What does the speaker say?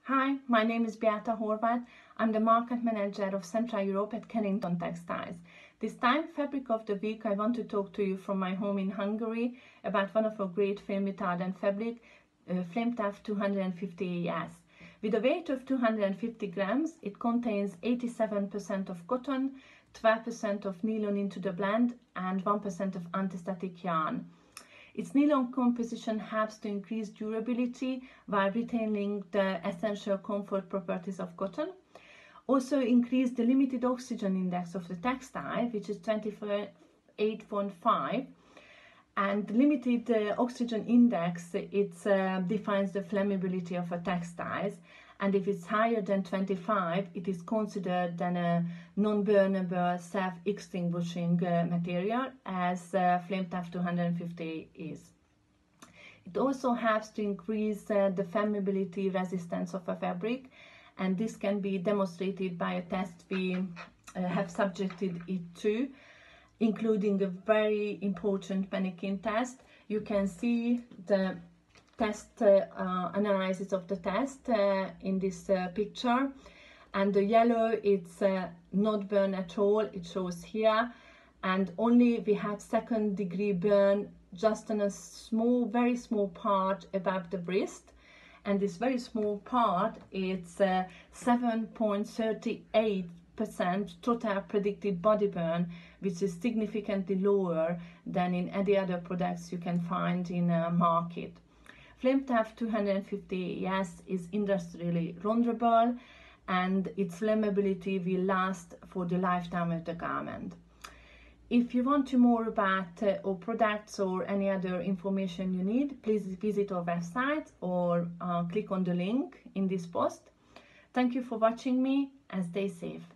Hi, my name is Beata. I'm the market manager of Central Europe at Kennington Textiles. This time, fabric of the week, I want to talk to you from my home in Hungary about one of our great film retardant fabric, Flametuff 250 AS. With a weight of 250 grams, it contains 87% of cotton, 12% of nylon into the blend, and 1% of anti-static yarn. Its nylon composition helps to increase durability while retaining the essential comfort properties of cotton. Also increase the limited oxygen index of the textile, which is 28.5, and limited oxygen index, it defines the flammability of a textiles, and if it's higher than 25, it is considered then a non-burnable, self-extinguishing material, as Flametuff 250 is. It also helps to increase the flammability resistance of a fabric, and this can be demonstrated by a test we have subjected it to, including a very important mannequin test. You can see the test analysis of the test in this picture, and the yellow, it's not burn at all, it shows here, and only we have second-degree burn just on a small, very small part above the wrist, and this very small part, it's 7.38% total predicted body burn, which is significantly lower than in any other products you can find in a market. Flametuff 250 AS is industrially roundable, and its flammability will last for the lifetime of the garment. If you want to know more about our products or any other information you need, please visit our website or click on the link in this post. Thank you for watching me, and stay safe.